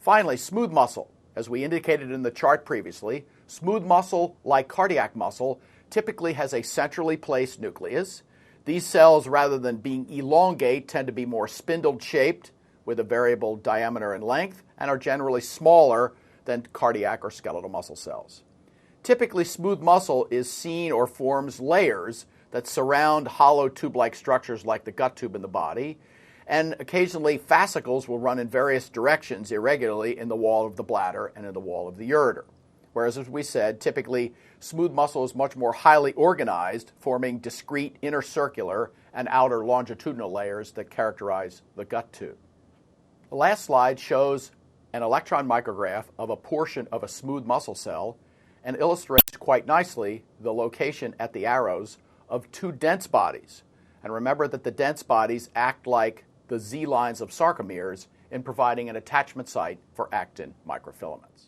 Finally, smooth muscle. As we indicated in the chart previously, smooth muscle, like cardiac muscle, typically has a centrally placed nucleus. These cells, rather than being elongate, tend to be more spindle-shaped with a variable diameter and length, and are generally smaller than cardiac or skeletal muscle cells. Typically, smooth muscle is seen or forms layers that surround hollow tube-like structures like the gut tube in the body, and occasionally fascicles will run in various directions irregularly in the wall of the bladder and in the wall of the ureter. Whereas, as we said, typically smooth muscle is much more highly organized, forming discrete inner circular and outer longitudinal layers that characterize the gut tube. The last slide shows an electron micrograph of a portion of a smooth muscle cell and illustrates quite nicely the location at the arrows of two dense bodies. And remember that the dense bodies act like the Z lines of sarcomeres in providing an attachment site for actin microfilaments.